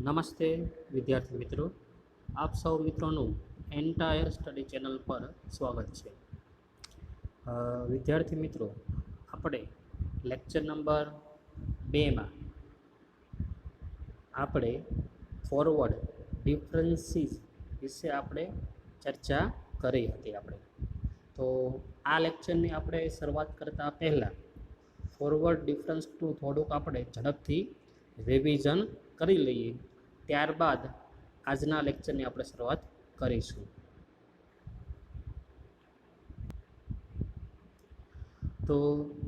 નમસ્તે વિદ્યાર્થી મિત્રો, આપ સૌ મિત્રોનું એન્ટાયર સ્ટડી ચેનલ પર સ્વાગત છે. વિદ્યાર્થી મિત્રો, આપણે લેક્ચર નંબર 2માં આપણે ફોરવર્ડ ડિફરન્સીસ વિશે આપણે ચર્ચા કરી હતી. તો આ લેક્ચરની આપણે શરૂઆત કરતાં પહેલાં ફોરવર્ડ ડિફરન્સનું થોડુંક આપણે ઝડપથી રિવિઝન કરી લઈએ, ત્યારબાદ આજના લેક્ચરની આપણે શરૂઆત કરીશું. તો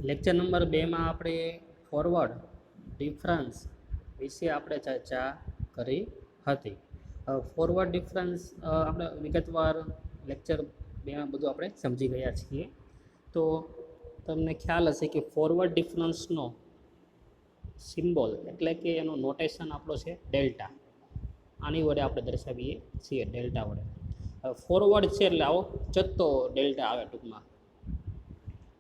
લેક્ચર નંબર 2માં આપણે ફોરવર્ડ ડિફરન્સ વિશે આપણે ચર્ચા કરી હતી. ફોરવર્ડ ડિફરન્સ આપણે વિગતવાર લેક્ચર 2માં બધું આપણે સમજી ગયા છીએ. તો તમને ખ્યાલ હશે કે ફોરવર્ડ ડિફરન્સનો સિમ્બોલ એટલે કે એનો નોટેશન આપણો છે ડેલ્ટા. આની વડે આપણે દર્શાવીએ છીએ ડેલ્ટા વડે. ફોરવર્ડ છે એટલે આવો જથ્થો ડેલ્ટા આવે ટૂંકમાં,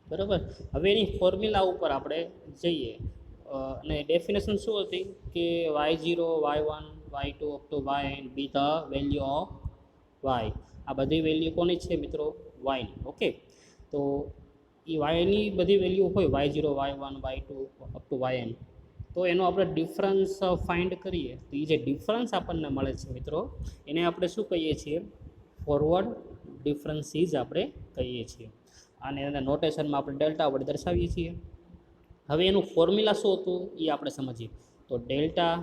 બરાબર. હવે એની ફોર્મ્યુલા ઉપર આપણે જઈએ અને ડેફિનેશન શું હતી કે y0 y1 y2 up to yn be the value of y. આ બધી વેલ્યુ કોની છે મિત્રો? yની. ઓકે, તો એ yની બધી વેલ્યુ હોય y0 y1 y2 up to yn, તો એનો આપણે ડિફરન્સ ફાઇન્ડ કરીએ તો એ જે ડિફરન્સ આપણને મળે છે મિત્રો, એને આપણે શું કહીએ છીએ? ફોરવર્ડ ડિફરન્સીસ આપણે કહીએ છીએ. અને એના નોટેશનમાં આપણે ડેલ્ટા વડે દર્શાવીએ છીએ. હવે એનું ફોર્મ્યુલા શું હતું એ આપણે સમજીએ. તો ડેલ્ટા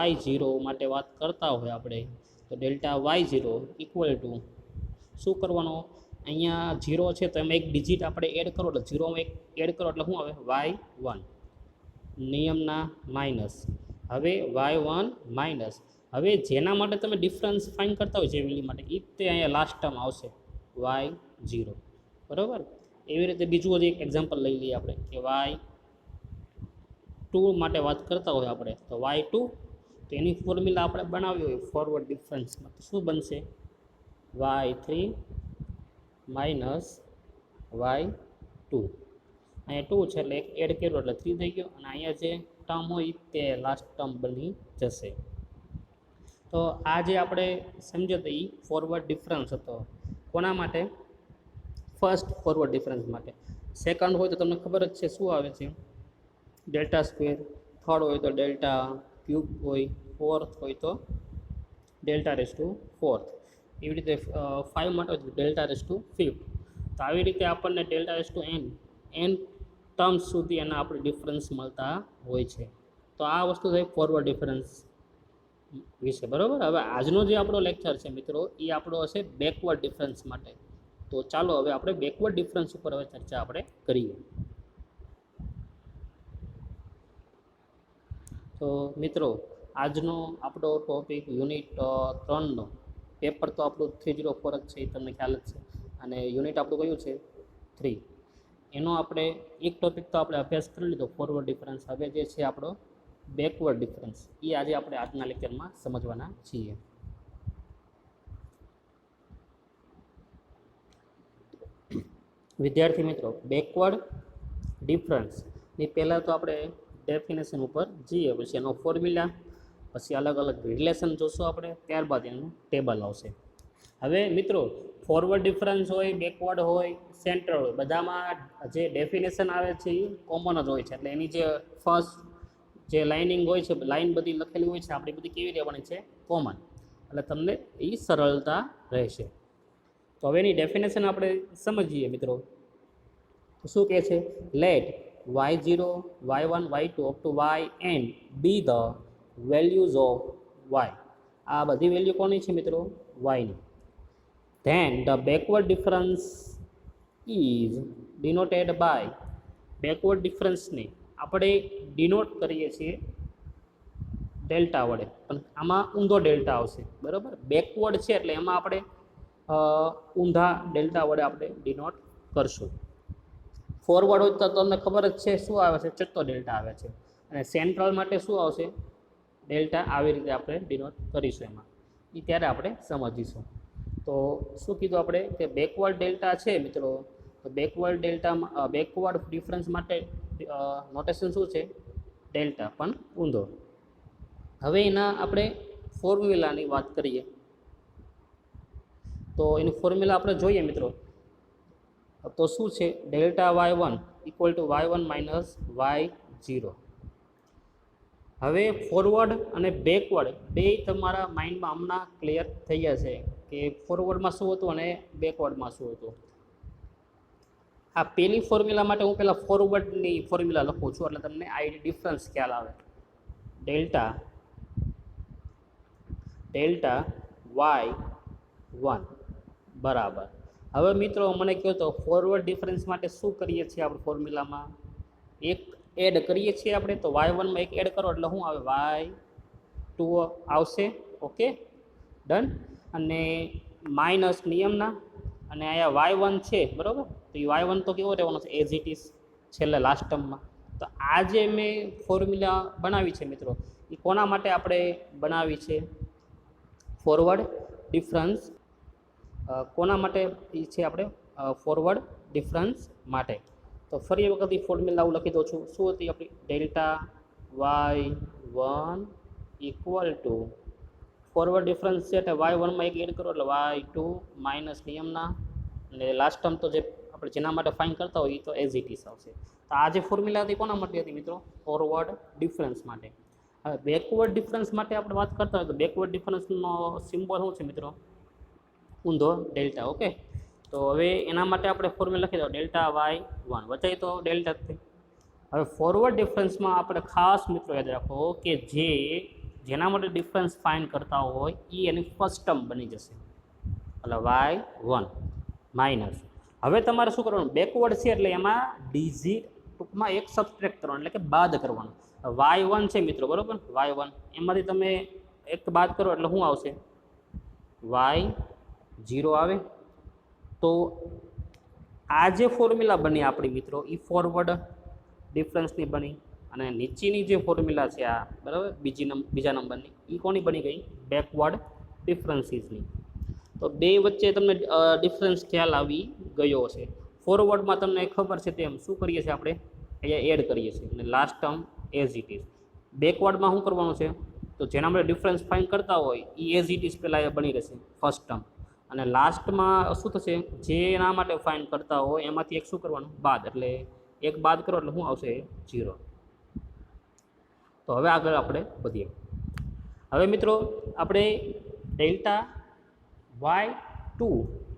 y0 માટે વાત કરતા હોય આપણે, તો ડેલ્ટા y0 ઇક્વલ ટુ શું કરવાનો? અહીંયા 0 છે તો એમાં એક ડિજિટ આપણે એડ કરો, એટલે 0 એક એડ કરો એટલે શું આવે? y1 નિયમના માઇનસ. હવે y1 માઇનસ, હવે જેના માટે તમે ડિફરન્સ ફાઇન્ડ કરતા હોય જે વેલ્યુ માટે, એ તે અહીંયા લાસ્ટ ટર્મ આવશે y0, બરાબર. એવી રીતે બીજું હજી એક એક્ઝામ્પલ લઈ લઈએ આપણે કે y2 માટે વાત કરતા હોય આપણે, તો y2, તો એની ફોર્મ્યુલા આપણે બનાવી હોય ફોરવર્ડ ડિફરન્સમાં, તો શું બનશે? y3 minus y2. અહીંયા 2 છે એટલે એક એડ કર્યો એટલે 3 થઈ ગયો, અને અહીંયા જે ટર્મ હોય તે લાસ્ટ ટર્મ બની જશે. તો આ જે આપણે સમજ્યો તો એ ફોરવર્ડ ડિફરન્સ હતો. કોના માટે? ફર્સ્ટ ફોરવર્ડ ડિફરન્સ માટે. સેકન્ડ હોય તો તમને ખબર જ છે શું આવે છે? Delta square. થર્ડ હોય તો ડેલ્ટા ક્યુબ હોય. ફોર્થ હોય તો ડેલ્ટા રેસ ટુ ફોર્થ. એવી રીતે 5 માટે હોય તો ડેલ્ટા રેસ ટુ ફિફ્થ. તો આવી રીતે આપણને delta raise to n terms સુધી એના આપણે ડિફરન્સ મળતા હોય છે. તો આ વસ્તુ થઈ ફોરવર્ડ ડિફરન્સ વિશે, બરાબર. હવે આજનો જે આપણો લેક્ચર છે મિત્રો, એ આપણો હશે બેકવર્ડ ડિફરન્સ માટે. તો ચાલો હવે આપણે બેકવર્ડ ડિફરન્સ ઉપર હવે ચર્ચા આપણે કરીએ. તો મિત્રો, આજનો આપણો ટોપિક યુનિટ 3નો પેપર તો આપણું 304 જ છે, એ તમને ખ્યાલ જ છે. અને યુનિટ આપણું કયું છે? 3. એનો આપણે એક ટોપિક તો આપણે અભ્યાસ કરી લીધો, ફોરવર્ડ ડિફરન્સ. હવે જે છે આપણો બેકવર્ડ ડિફરન્સ, એ આજે આપણે આજના લેક્ચરમાં સમજવાના છીએ. વિદ્યાર્થી મિત્રો, બેકવર્ડ ડિફરન્સની પહેલાં તો આપણે ડેફિનેશન ઉપર જઈએ, પછી એનો ફોર્મ્યુલા, પછી અલગ અલગ રિલેશન જોશું આપણે, ત્યારબાદ એનું ટેબલ આવશે. હવે મિત્રો, ફોરવર્ડ ડિફરન્સ હોય, બેકવર્ડ હોય, સેન્ટ્રલ હોય, બધામાં જે ડેફિનેશન આવે છે એ કોમન જ હોય છે. એટલે એની જે ફર્સ્ટ જે લાઇનિંગ હોય છે, લાઇન બધી લખેલી હોય છે આપણી બધી કેવી રહેવાની છે? કોમન. એટલે તમને એ સરળતા રહેશે. તો હવે એની ડેફિનેશન આપણે સમજીએ મિત્રો. તો શું કહે છે? Let y0 y1 y2 up to yn be the values of y. આ બધી વેલ્યુ કોની છે મિત્રો? yની. Then the backward difference is denoted by. Backward ડિફરન્સને આપણે ડિનોટ કરીએ છીએ ડેલ્ટા વડે, પણ આમાં ઊંધો ડેલ્ટા આવશે, બરાબર. બેકવર્ડ છે એટલે એમાં આપણે ઊંધા ડેલ્ટા વડે આપણે ડિનોટ કરશું. ફોરવર્ડ હોય તો તમને ખબર જ છે શું આવે છે? ચત્તો ડેલ્ટા આવે છે. અને સેન્ટ્રલ માટે શું આવશે? ડેલ્ટા. આવી રીતે આપણે ડિનોટ કરીશું એમાં, એ ત્યારે આપણે સમજીશું. તો શું કીધું આપણે કે બેકવર્ડ ડેલ્ટા છે મિત્રો, તો બેકવર્ડ ડેલ્ટામાં બેકવર્ડ ડિફરન્સ માટે નોટેશન શું છે? ડેલ્ટા, પણ ઊંધો. હવે એના આપણે ફોર્મ્યુલાની વાત કરીએ તો એની ફોર્મ્યુલા આપણે જોઈએ મિત્રો, તો શું છે delta y1 equal to y1 minus y0. હવે ફોરવર્ડ અને બેકવર્ડ બે તમારા માઇન્ડમાં હમણાં ક્લિયર થઈ જશે કે ફોરવર્ડમાં શું હતું અને બેકવર્ડમાં શું હતું. આ પહેલી ફોર્મ્યુલા માટે હું પહેલાં ફોરવર્ડની ફોર્મ્યુલા લખું છું એટલે તમને આઈડી ડિફરન્સ ખ્યાલ આવે. ડેલ્ટા y1 બરાબર. હવે મિત્રો મને કહો તો ફોરવર્ડ ડિફરન્સ માટે શું કરીએ છીએ આપણે ફોર્મ્યુલામાં, એક એડ કરીએ છીએ આપણે, તો y1 માં એક એડ કરો એટલે શું આવે y2 આવશે. Okay done. અને માઇનસ નિયમના અને અહીંયા y1 છે બરાબર, તો એ y1 તો કેવો રહેવાનો છે એઝ ઇટ ઇઝ છેલ્લે લાસ્ટ ટર્મમાં. તો આ જે મેં ફોર્મ્યુલા બનાવી છે મિત્રો એ કોના માટે આપણે બનાવી છે, ફોરવર્ડ ડિફરન્સ. કોના માટે છે આપણે ફોરવર્ડ ડિફરન્સ માટે. તો ફરી વખત એ ફોર્મ્યુલા હું લખી દઉં છું. શું હતી આપણી delta y1 equal to forward difference છે એટલે y1 માં એક એડ કરો એટલે y2 માઇનસ નિયમના અને લાસ્ટ ટર્મ તો જે આપણે જેના માટે ફાઇન કરતા હોય એ તો એઝ ઇટ ઇઝ આવશે. તો આ જે ફોર્મ્યુલા હતી કોના માટે હતી મિત્રો, ફોરવર્ડ ડિફરન્સ માટે. હવે બેકવર્ડ ડિફરન્સ માટે આપણે વાત કરતા હોય તો બેકવર્ડ ડિફરન્સનો સિમ્બોલ શું છે મિત્રો, ઊંધો ડેલ્ટા. ઓકે, તો હવે એના માટે આપણે ફોર્મ્યુલા લખી દો ડેલ્ટા y1 વચ્ચે તો ડેલ્ટા જ. હવે ફોરવર્ડ ડિફરન્સમાં આપણે ખાસ મિત્રો યાદ રાખો કે જેના માટે ડિફરન્સ ફાઇન્ડ કરતા હોય એ એની ફર્સ્ટ ટર્મ બની જશે એટલે y1 માઇનસ. હવે તમારે શું કરવાનું, બેકવર્ડ છે એટલે એમાં ડિઝિટ ટૂંકમાં એક સબટ્રેક્ટ કરવાનું એટલે કે બાદ કરવાનું. y1 છે મિત્રો બરાબર, y1 એમાંથી તમે એક બાદ કરો એટલે શું આવશે y0 આવે. તો આ જે ફોર્મ્યુલા બની આપણી મિત્રો એ ફોરવર્ડ ડિફરન્સની બની અને નીચેની જે ફોર્મ્યુલા છે આ બરાબર બીજા નંબરની એ કોની બની ગઈ, બેકવર્ડ ડિફરન્સીસની. તો બે વચ્ચે તમને ડિફરન્સ ખ્યાલ આવી ગયો છે. ફોરવર્ડમાં તમને ખબર છે તેમ શું કરીએ છીએ આપણે અહીંયા એડ કરીએ છીએ અને last term as it is. બેકવર્ડમાં શું કરવાનું છે તો જેના માટે ડિફરન્સ ફાઇન્ડ કરતા હોય એ એઝ ઇટ ઇઝ પહેલાં એ બની રહેશે ફર્સ્ટ ટર્મ, અને લાસ્ટમાં શું થશે જે એના માટે ફાઇન્ડ કરતા હોય એમાંથી એક શું કરવાનું બાદ, એટલે એક બાદ કરો એટલે શું આવશે 0. તો હવે આગળ આપણે વધીએ. હવે મિત્રો આપણે ડેલ્ટા y2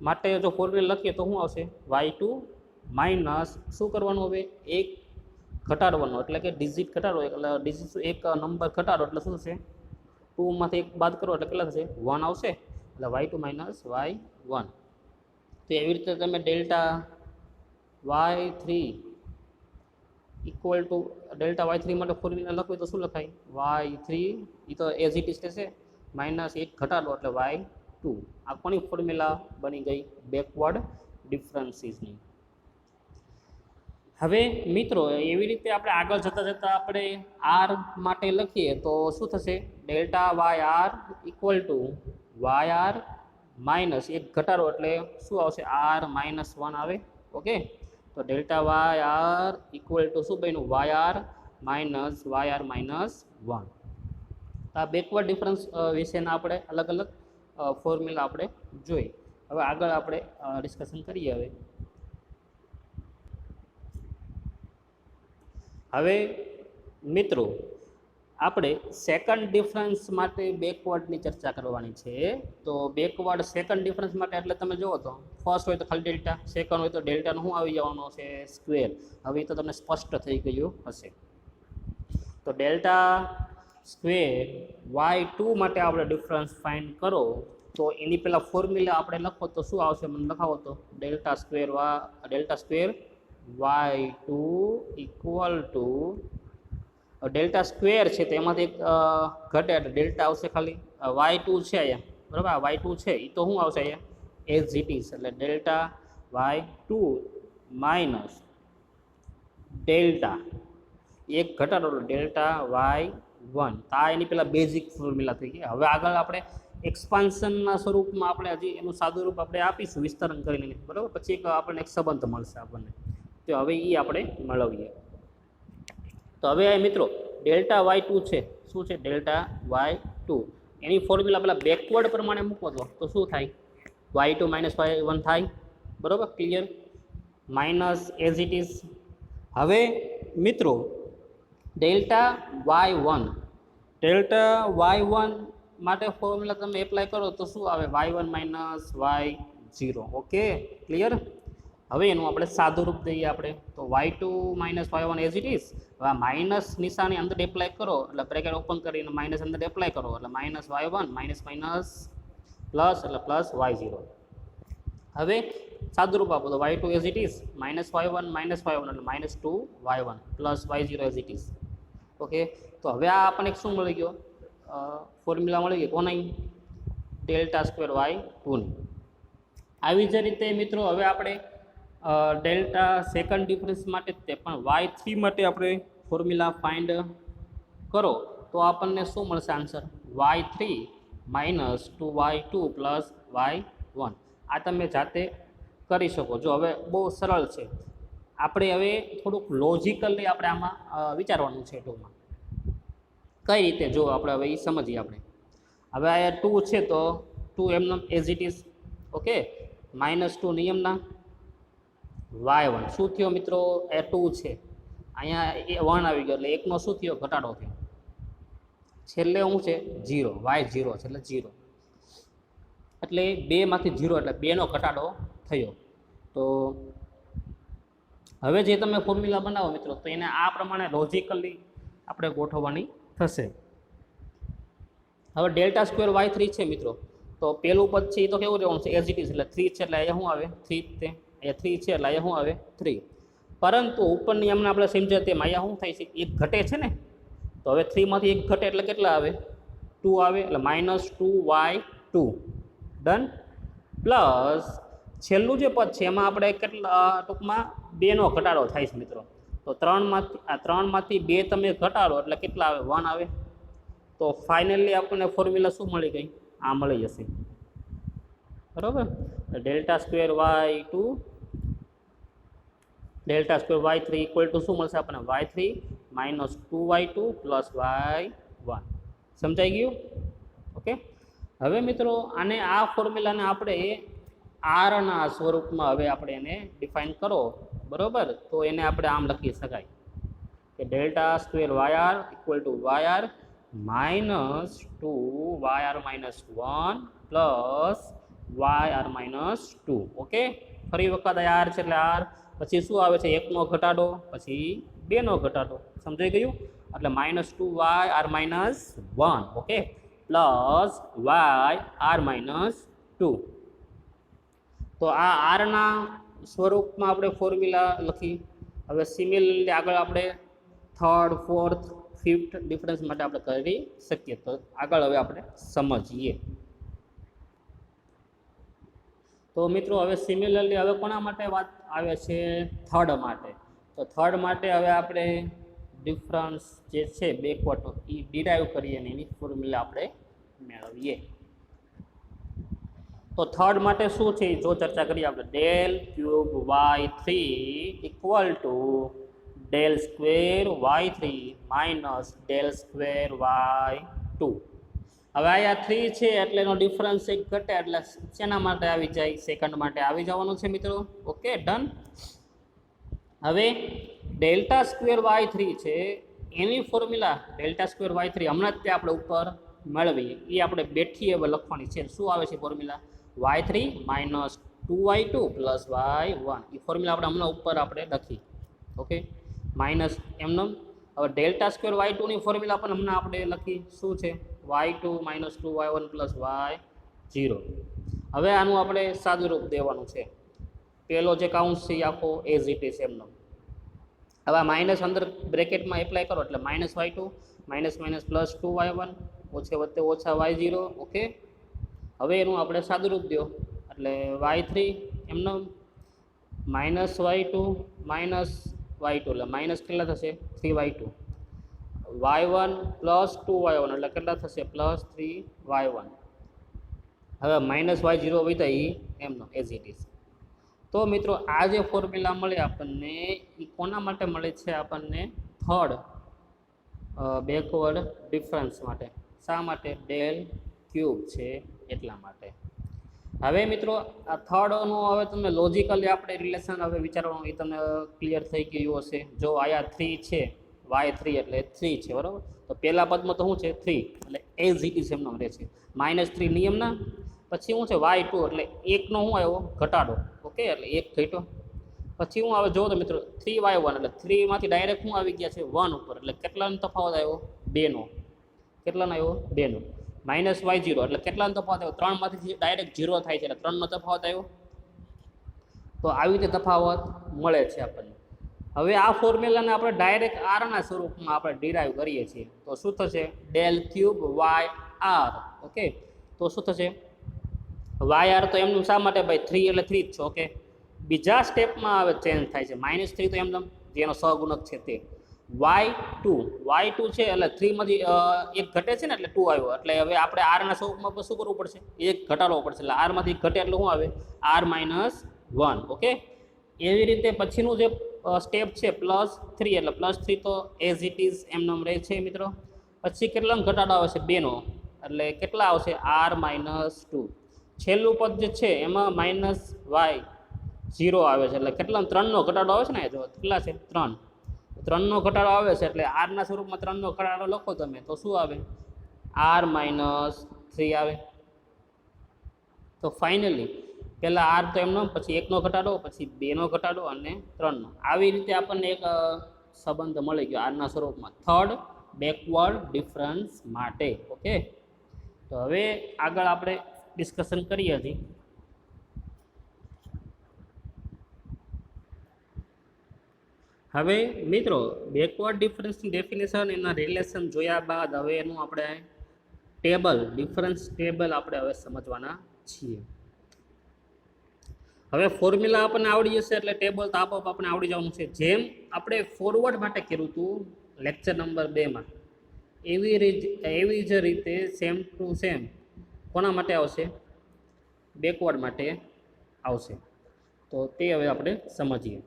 માટે જો ફોર્મ્યુલા લખીએ તો શું આવશે y2 માઇનસ શું કરવાનું, હવે એક ઘટાડવાનો એટલે કે ડિજિટ ઘટાડો એટલે ડિજિટ એક નંબર ઘટાડો એટલે શું થશે 2 માંથી એક બાદ કરો એટલે કેટલા થશે 1 આવશે એટલે y2 માઇનસ y1. તો એવી રીતે તમે delta y3 equal to delta y3 માટે ફોર્મ્યુલા લખવું તો શું લખાય y3 એ તો એઝ ઇટ ઇઝ થશે માઇનસ એક ઘટાડો એટલે y2. આ કોની ફોર્મ્યુલા બની ગઈ, બેકવર્ડ ડિફરન્સીસની. હવે મિત્રો એવી રીતે આપણે આગળ જતાં આપણે આર માટે લખીએ તો શું થશે delta yr equal to yr minus એક ઘટાડો એટલે શું આવશે r માઇનસ 1 આવે. ઓકે, તો ડેલ્ટા yr ઇક્વલ ટુ શું બન્યું yr માઇનસ 1. આ બેકવર્ડ ડિફરન્સ વિશેના આપણે અલગ અલગ ફોર્મ્યુલા આપણે જોઈ. હવે આગળ આપણે ડિસ્કશન કરીએ. હવે મિત્રો આપણે સેકન્ડ ડિફરન્સ માટે બેકવર્ડની ચર્ચા કરવાની છે. તો બેકવર્ડ સેકન્ડ ડિફરન્સ માટે એટલે તમે જુઓ તો ફર્સ્ટ હોય તો ખાલી ડેલ્ટા, સેકન્ડ હોય તો ડેલ્ટાનો શું આવી જવાનો છે સ્ક્વેર. હવે એ તો તમને સ્પષ્ટ થઈ ગયું હશે. તો ડેલ્ટા સ્ક્વેર y2 માટે આપણે ડિફરન્સ ફાઇન્ડ કરો તો એની પહેલાં ફોર્મ્યુલા આપણે લખો તો શું આવશે મને લખાવો તો delta square y2 equal to delta square છે તો એમાંથી એક ઘટે એટલે ડેલ્ટા આવશે ખાલી y2 છે અહીંયા બરાબર, y2 છે એ તો શું આવશે અહીંયા એઝ ઇટ ઇઝ એટલે ડેલ્ટા y2 માઇનસ ડેલ્ટા એક ઘટાડો ડેલ્ટા y1. તો આ એની પહેલાં બેઝિક ફોર્મ્યુલા થઈ ગઈ. હવે આગળ આપણે એક્સપાન્શનના સ્વરૂપમાં આપણે હજી એનું સાદું રૂપ આપણે આપીશું વિસ્તરણ કરીને બરાબર, પછી આપણને એક સંબંધ મળશે આપણને. તો હવે એ આપણે મેળવીએ. તો હવે મિત્રો ડેલ્ટા y2 છે, શું છે ડેલ્ટા y2, એની ફોર્મ્યુલા પેલા બેકવર્ડ પ્રમાણે મૂકો તો શું થાય, y2 માઇનસ y1 થાય, બરાબર, clear, minus as it is. હવે મિત્રો ડેલ્ટા y1 માટે ફોર્મ્યુલા તમે એપ્લાય કરો તો શું આવે, y1 minus y0. Okay clear. હવે એનું આપણે સાદું રૂપ દઈએ આપણે તો y2 minus y1 as it is. હવે આ માઇનસ નિશાની અંદર એપ્લાય કરો એટલે બ્રેકેટ ઓપન કરીને માઇનસ અંદર એપ્લાય કરો એટલે minus y1 minus minus plus એટલે પ્લસ y0. હવે સાદું રૂપ આપો તો y2 as it is minus y1 એટલે minus 2y1 plus y0 as it is. Okay, તો હવે આ આપણને શું મળી ગયો, ફોર્મ્યુલા મળી ગઈ કોની, ડેલ્ટા સ્ક્વેર y2ની. આવી જ રીતે મિત્રો હવે આપણે ડેલ્ટા સેકન્ડ ડિફરન્સ માટે તે પણ y3 માટે આપણે ફોર્મ્યુલા ફાઇન્ડ કરો તો આપણને શું મળશે answer, y3 minus 2y2 plus y1. આ તમે જાતે કરી શકો. જો હવે બહુ સરળ છે, આપણે હવે થોડુંક લોજિકલી આપણે આમાં વિચારવાનું છે ટૂંકમાં. કઈ રીતે જો આપણે હવે એ સમજીએ આપણે. હવે આ 2 છે તો 2 એમનો as it is. Okay, minus 2 નિયમના y1 શું થયો મિત્રો, એ 2 છે, અહીંયા 1 આવી ગયો એટલે એકનો શું થયો, ઘટાડો થયો, છેલ્લે શું છે 0, y0 છે એટલે 0, એટલે 2 માંથી 0 એટલે 2 નો ઘટાડો થયો. તો હવે જે તમે ફોર્મ્યુલા બનાવો મિત્રો તો એને આ પ્રમાણે લોજિકલી આપણે ગોઠવવાની થશે. હવે ડેલ્ટા સ્ક્વેર y3 છે મિત્રો, તો પેલું પદ છે એ તો કેવું રહેવાનું છે, એઝ ઇટ ઇઝ, એટલે 3 છે એટલે અહીંયા શું આવે 3, તે અહીંયા 3 છે એટલે અહીંયા શું આવે 3. પરંતુ ઉપરની અમને આપણે સમજ્યા તેમ અહીંયા શું થાય છે, એક ઘટે છે ને, તો હવે 3 માંથી એક ઘટે એટલે કેટલા આવે, 2 આવે, એટલે માઇનસ 2y2 ડન. પ્લસ છેલ્લું જે પદ છે એમાં આપણે કેટલા ટૂંકમાં 2 નો ઘટાડો થાય છે મિત્રો, તો 3 માંથી 2 તમે ઘટાડો એટલે કેટલા આવે, 1 આવે. તો ફાઇનલી આપણને ફોર્મ્યુલા શું મળી ગઈ, આ મળી જશે, બરાબર. Delta square y2 delta square y3 equal to શું મળશે આપણને, y3 minus 2y2 plus y1. સમજાઈ ગયું. ઓકે, હવે મિત્રો આને આ ફોર્મ્યુલાને આપણે આરના સ્વરૂપમાં હવે આપણે એને ડિફાઇન કરો, બરાબર. તો એને આપણે આમ લખી શકાય કે delta square yr equal to yr minus 2yr minus 1 plus yr minus 2. Okay, ફરી વખત r છે એટલે r, પછી શું આવે છે, 1 નો ઘટાડો, પછી 2 નો ઘટાડો. સમજાઈ ગયું. એટલે minus 2yr minus 1. Okay, plus yr minus 2. તો આ આરના સ્વરૂપમાં આપણે ફોર્મ્યુલા લખી. હવે સિમિલરલી આગળ આપણે થર્ડ, ફોર્થ, ફિફ્થ ડિફરન્સ માટે આપણે કરી શકીએ. તો આગળ હવે આપણે સમજીએ. તો મિત્રો હવે સિમિલરલી હવે કોના માટે વાત આવે છે, થર્ડ માટે. તો થર્ડ માટે હવે આપણે ડિફરન્સ જે છે બેકવર્ડ એ ડિરાઈવ કરીએ અને એની ફોર્મ્યુલા આપણે મેળવીએ. તો થર્ડ માટે શું છે જો ચર્ચા કરીએ આપણે, del cube y3 equal to del square y3 minus del square y2. હવે અહીંયા 3 છે એટલે એનો ડિફરન્સ એક ઘટે એટલે શેના માટે આવી જાય, સેકન્ડ માટે આવી જવાનું છે મિત્રો. Okay done. હવે ડેલ્ટા સ્ક્વેર y3 છે એની ફોર્મ્યુલા ડેલ્ટા સ્ક્વેર y3 હમણાં જ તે આપણે ઉપર મેળવીએ એ આપણે બેઠી હવે લખવાની છે. શું આવે છે formula, y3 minus 2y2 plus y1. એ ફોર્મ્યુલા આપણે હમણાં ઉપર આપણે લખી. ઓકે, માઇનસ એમનો. હવે ડેલ્ટા સ્ક્વેર y2ની ફોર્મ્યુલા પણ હમણાં આપણે લખી, શું છે y2 minus 2y1 plus y0. હવે આનું આપણે સાદું રૂપ દેવાનું છે. પહેલો જે કાઉન્ટ છે એ આખો એઝ ઇટ ઇઝ એમનો. હવે માઇનસ અંદર બ્રેકેટમાં એપ્લાય કરો એટલે minus y2 minus minus plus 2y1 ઓછે વત્તે ઓછા y0. ઓકે, હવે એનું આપણે સાદું રૂપ દો એટલે y3 એમનો માઇનસ y2 માઇનસ y2 એટલે માઇનસ કેટલા થશે 3y2, y1 પ્લસ 2y1 એટલે કેટલા થશે પ્લસ 3y1. હવે માઇનસ y0 વિધા એ એમનો એઝ ઇટ ઇઝ. તો મિત્રો આ જે ફોર્મ્યુલા મળે આપણને એ કોના માટે મળે છે, આપણને થર્ડ બેકવર્ડ ડિફરન્સ માટે. શા માટે? ડેલ ક્યુબ છે એટલા માટે. હવે મિત્રો આ થર્ડનું હવે તમે લોજિકલી આપણે રિલેશન હવે વિચારવાનું એ તમને ક્લિયર થઈ ગયું હશે. જો આયા 3 છે, y3 એટલે 3 છે બરાબર. તો પહેલા પદમાં તો શું છે 3 એટલે એઝ ઇટ ઇઝ એમનો રહે છે. -3 નિયમના પછી શું છે y2 એટલે 1નો શું આવ્યો ઘટાડો. ઓકે એટલે 1 ઘટ્યો. પછી શું આવે જો તો મિત્રો 3y1 એટલે 3 માંથી ડાયરેક્ટ શું આવી ગયા છે 1 ઉપર એટલે કેટલાનો તફાવત આવ્યો 2 નો. કેટલાનો આવ્યો 2 નો. -y0 એટલે કેટલાનો તફાવત આવ્યો 3 માંથી ડાયરેક્ટ 0 થાય છે એટલે 3 નો તફાવત આવ્યો. તો આવી રીતે તફાવત મળે છે આપણને. હવે આ ફોર્મ્યુલાને આપણે ડાયરેક્ટ આરના સ્વરૂપમાં આપણે ડિરાઈવ કરીએ છીએ તો શું થશે del cube Y R. Okay તો શું થશે વાય આર તો એમનું શા માટે ભાઈ 3 એટલે 3 જ છે. ઓકે બીજા સ્ટેપમાં હવે ચેન્જ થાય છે -3 તો એમનો જેનો સહગુણક છે તે y2 છે એટલે 3 માંથી 1 ઘટે છે ને એટલે 2 આવ્યો એટલે હવે આપણે આરના સ્વરૂપમાં શું કરવું પડશે 1 ઘટાડવો પડશે એટલે આર માંથી ઘટે એટલે શું આવે r-1. ઓકે એવી રીતે પછીનું જે સ્ટેપ છે +3 એટલે +3 તો એઝ ઇટ ઇઝ એમનો રહે છે મિત્રો. પછી કેટલાનો ઘટાડો આવે છે 2 નો એટલે કેટલા આવશે r-2. છેલ્લું પદ જે છે એમાં -y0 આવે છે એટલે કેટલા 3 નો ઘટાડો આવે છે ને જો કેટલા છે 3 નો ઘટાડો આવે છે એટલે આરના સ્વરૂપમાં 3 નો ઘટાડો લખો તમે તો શું આવે r-3 આવે. તો ફાઇનલી પહેલાં આર તો એમનો પછી 1 નો ઘટાડો પછી 2 નો ઘટાડો અને 3 નો. આવી રીતે આપણને એક સંબંધ મળી ગયો આરના સ્વરૂપમાં થર્ડ બેકવર્ડ ડિફરન્સ માટે. ઓકે તો હવે આગળ આપણે ડિસ્કશન કરીએ છીએ. હવે મિત્રો બેકવર્ડ ડિફરન્સની ડેફિનેશન એના રિલેશન જોયા બાદ હવે એનું આપણે ટેબલ ડિફરન્સ ટેબલ આપણે હવે સમજવાના છીએ. હવે ફોર્મ્યુલા આપણને આવડી જશે એટલે ટેબલ તો આપોઆપ આપણે આવડી જવાનું છે. જેમ આપણે ફોરવર્ડ માટે કર્યું હતું લેક્ચર નંબર 2માં એવી જ રીતે સેમ ટુ સેમ કોના માટે આવશે બેકવર્ડ માટે આવશે. તો તે હવે આપણે સમજીએ.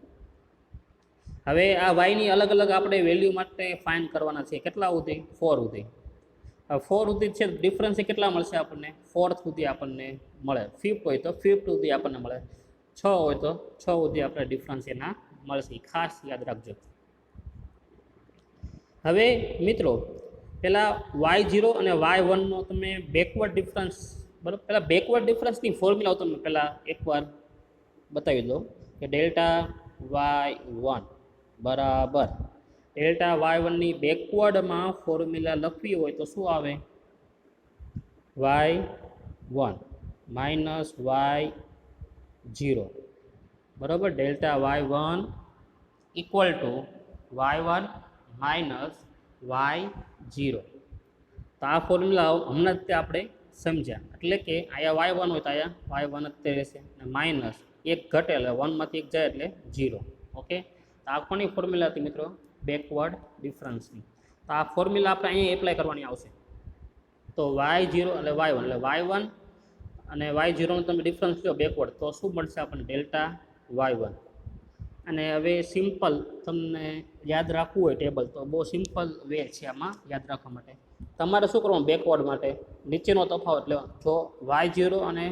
હવે આ વાયની અલગ અલગ આપણે વેલ્યુ માટે ફાઇન્ડ કરવાના છે. કેટલા સુધી 4 સુધી. 4 સુધી છે ડિફરન્સ કેટલા મળશે આપણને 4 સુધી આપણને મળે. 5 હોય તો 5 સુધી આપણને મળે. 6 હોય તો 6 સુધી આપણે ડિફરન્સ એના મળશે. ખાસ યાદ રાખજો. હવે મિત્રો પહેલાં y0 અને y1નો તમે બેકવર્ડ ડિફરન્સ બરાબર પહેલાં બેકવર્ડ ડિફરન્સની ફોર્મ્યુલા તમે પહેલાં એકવાર બતાવી દો કે ડેલ્ટા y1 બરાબર ડેલ્ટા y1ની બેકવર્ડમાં ફોર્મ્યુલા લખવી હોય તો શું આવે y1 માઇનસ y0 બરાબર delta y1 equal to y1 minus y0. તો આ ફોર્મ્યુલા હમણાં જ આપણે સમજ્યા એટલે કે અહીંયા y1 હોય તો અહીંયા y1 જ તે રહેશે અને માઇનસ 1 ઘટે એટલે 1 માંથી 1 જાય એટલે 0. ઓકે તો આ કોની ફોર્મ્યુલા હતી મિત્રો બેકવર્ડ ડિફરન્સની. તો આ ફોર્મ્યુલા આપણે અહીંયા એપ્લાય કરવાની આવશે. તો y0 એટલે y1 એટલે y1 અને y0નો તમે ડિફરન્સ લો બેકવર્ડ તો શું મળશે આપણને ડેલ્ટા y1. અને હવે સિમ્પલ તમને યાદ રાખવું હોય ટેબલ તો બહુ સિમ્પલ વે છે આમાં યાદ રાખવા માટે. તમારે શું કરવાનું બેકવર્ડ માટે નીચેનો તફાવત લેવાનો. જો y0 અને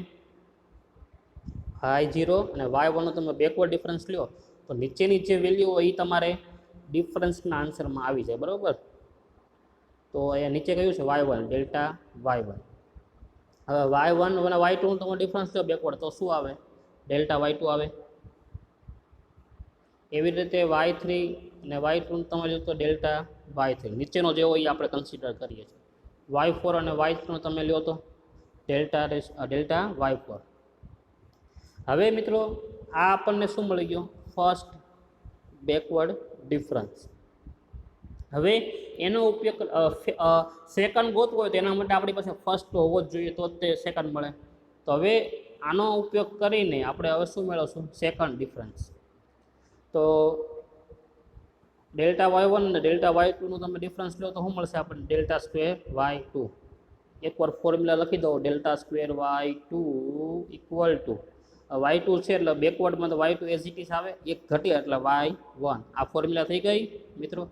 y1નો તમે બેકવર્ડ ડિફરન્સ લ્યો તો નીચેની જે વેલ્યુ હોય એ તમારે ડિફરન્સના આન્સરમાં આવી જાય બરાબર. તો અહીંયા નીચે કયું છે y1 ડેલ્ટા y1. હવે y1 અને y2નો તમે ડિફરન્સ લો બેકવર્ડ તો શું આવે ડેલ્ટા y2 આવે. એવી રીતે y3 અને y2 તમે લો તો ડેલ્ટા y3 નીચેનો જે હોય એ આપણે કન્સિડર કરીએ છીએ. y4 અને y3 તમે લો તો ડેલ્ટા y4. હવે મિત્રો આ આપણને શું મળી ગયો ફર્સ્ટ બેકવર્ડ ડિફરન્સ. હવે એનો ઉપયોગ સેકન્ડ ગોતવો હોય તો એના માટે આપણી પાસે ફર્સ્ટ હોવો જ જોઈએ તો જ તે સેકન્ડ મળે. તો હવે આનો ઉપયોગ કરીને આપણે હવે શું મેળવશું સેકન્ડ ડિફરન્સ. તો ડેલ્ટા y1 અને ડેલ્ટા y2નું તમે ડિફરન્સ લો તો શું મળશે આપણને ડેલ્ટા સ્ક્વેર y2. એકવાર ફોર્મ્યુલા લખી દો delta square y2 equal to y2 છે એટલે બેકવર્ડમાં તો y2 એઝ ઇટ ઇઝ આવે 1 ઘટ્યા એટલે y1. આ ફોર્મ્યુલા થઈ ગઈ મિત્રો.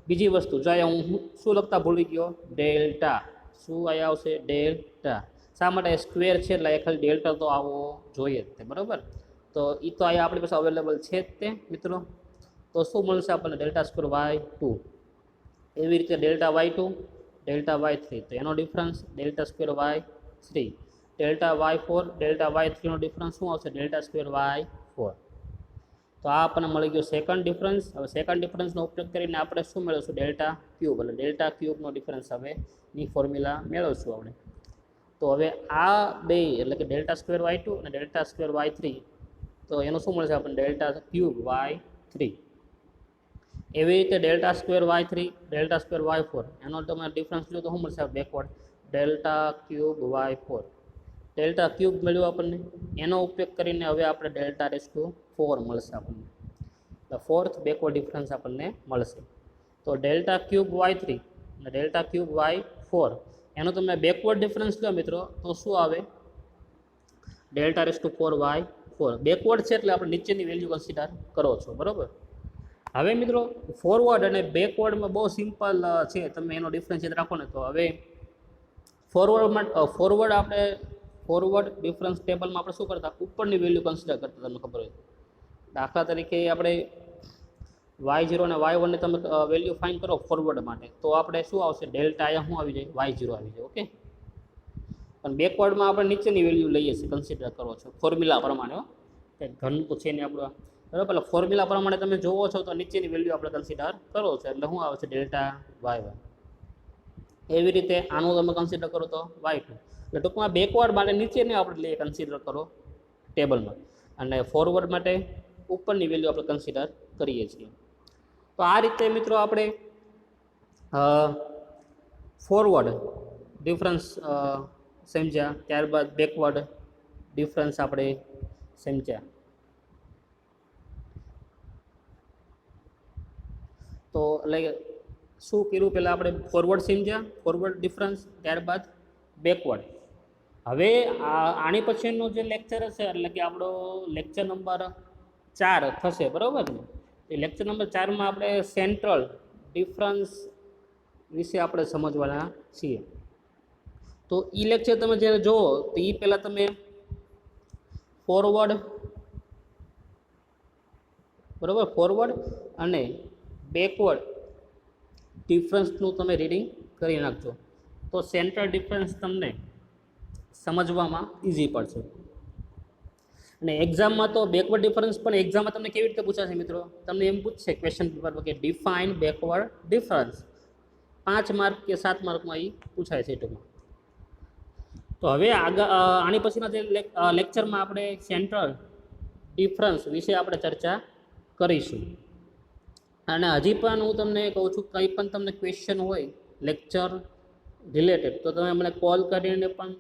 બીજી વસ્તુ જો અહીંયા હું શું લખતા ભૂલી ગયો, ડેલ્ટા. શું અહીંયા આવશે? ડેલ્ટા. શા માટે? સ્ક્વેર છે એટલે ખાલી ડેલ્ટા તો આવવો જોઈએ જ તે, બરાબર. તો એ તો અહીંયા આપણી પાસે અવેલેબલ છે જ તે મિત્રો. તો શું મળશે આપણને? Delta square y2. એવી રીતે ડેલ્ટા y2, ડેલ્ટા y3, તો એનો difference delta square y3. Delta y4, delta y3નો ડિફરન્સ શું આવશે? Delta square y4. તો આ આપણને મળી ગયો સેકન્ડ ડિફરન્સ. હવે સેકન્ડ ડિફરન્સનો ઉપયોગ કરીને આપણે શું મેળવશું? Delta cube. એટલે ડેલ્ટા ક્યુબનો ડિફરન્સ હવે ની ફોર્મ્યુલા મેળવશું આપણે. તો હવે આ બે એટલે કે ડેલ્ટા સ્ક્વેર y2 અને ડેલ્ટા સ્ક્વેર y3, તો એનું શું મળશે આપણને? Delta cube y3. એવી રીતે delta square y3, delta square y4, એનો તમે ડિફરન્સ લો તો શું મળશે? Backward delta cube y4. Delta cube મળ્યું આપણને. એનો ઉપયોગ કરીને હવે આપણે ડેલ્ટા રેસ ટુ 4 મળશે આપણને. એટલે ફોર્થ બેકવર્ડ ડિફરન્સ આપણને મળશે. તો ડેલ્ટા ક્યુબ y3 અને ડેલ્ટા ક્યુબ y4, એનો તમે બેકવર્ડ ડિફરન્સ લો મિત્રો તો શું આવે? Delta raise to 4y4. Backward છે એટલે આપણે નીચેની વેલ્યુ કન્સિડર કરો છો, બરાબર. હવે મિત્રો ફોરવર્ડ અને બેકવર્ડમાં બહુ સિમ્પલ છે, તમે એનો ડિફરન્સ યાદ રાખો ને. તો હવે ફોરવર્ડ આપણે ફોરવર્ડ ડિફરન્સ ટેબલમાં આપણે શું કરતા? ઉપરની વેલ્યુ કન્સિડર કરતા, તમને ખબર હોય. દાખલા તરીકે આપણે y0 અને y1 ને તમે વેલ્યુ ફાઇન્ડ કરો ફોરવર્ડ માટે, તો આપણે શું આવશે? ડેલ્ટા અહીંયા શું આવી જાય? y0 આવી જાય. ઓકે. પણ બેકવર્ડમાં આપણે નીચેની વેલ્યુ લઈએ છીએ, કન્સિડર કરો છો ફોર્મ્યુલા પ્રમાણે. કે ઘન તો છે ને આપણું, બરાબર. એટલે ફોર્મ્યુલા પ્રમાણે તમે જોવો છો તો નીચેની વેલ્યુ આપણે કન્સિડર કરો છો, એટલે શું આવે છે? Delta y1. એવી રીતે આનું તમે કન્સિડર કરો તો y2. એટલે ટૂંકમાં બેકવર્ડ માટે નીચેની આપણે લઈએ કન્સિડર કરો ટેબલમાં, અને ફોરવર્ડ માટે ઉપરની વેલ્યુ આપણે કન્સિડર કરીએ છીએ. તો આ રીતે મિત્રો આપણે ફોરવર્ડ ડિફરન્સ સમજ્યા, ત્યારબાદ બેકવર્ડ ડિફરન્સ આપણે સમજ્યા. તો એટલે શું કર્યું? પહેલાં આપણે ફોરવર્ડ સમજ્યા, ફોરવર્ડ ડિફરન્સ, ત્યારબાદ બેકવર્ડ. હવે આની પછીનો જે લેક્ચર હશે એટલે કે આપણો લેક્ચર નંબર 4 થશે, બરાબર ને. એ લેક્ચર નંબર 4માં આપણે સેન્ટ્રલ ડિફરન્સ વિશે આપણે સમજવાના છીએ. તો એ લેક્ચર તમે જ્યારે જુઓ તો એ પહેલાં તમે ફોરવર્ડ, બરાબર, ફોરવર્ડ અને બેકવર્ડ ડિફરન્સનું તમે રીડિંગ કરી નાખજો, તો સેન્ટ્રલ ડિફરન્સ તમને સમજવામાં ઇઝી પડશે. અને એક્ઝામમાં તો બેકવર્ડ ડિફરન્સ પણ એક્ઝામમાં તમને કેવી રીતે પૂછાશે મિત્રો? તમને એમ પૂછશે ક્વેશ્ચન પેપર કે ડિફાઇન બેકવર્ડ ડિફરન્સ. 5 માર્ક કે 7 માર્કમાં એ પૂછાય છે ટૂંકમાં. તો હવે આની પછીના જે લેક્ચરમાં આપણે સેન્ટ્રલ ડિફરન્સ વિશે આપણે ચર્ચા કરીશું. અને હજી પણ હું તમને કહું છું, કંઈ પણ તમને ક્વેશ્ચન હોય લેક્ચર રિલેટેડ તો તમે મને કોલ કરીને પણ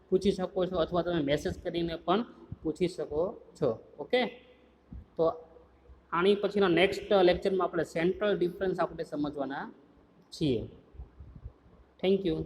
પૂછી શકો છો, અથવા તમે મેસેજ કરીને પણ પૂછી શકો છો. ઓકે. તો આની પછીના નેક્સ્ટ લેક્ચરમાં આપણે સેન્ટ્રલ ડિફરન્સ આપણે સમજવાના છીએ. Thank you.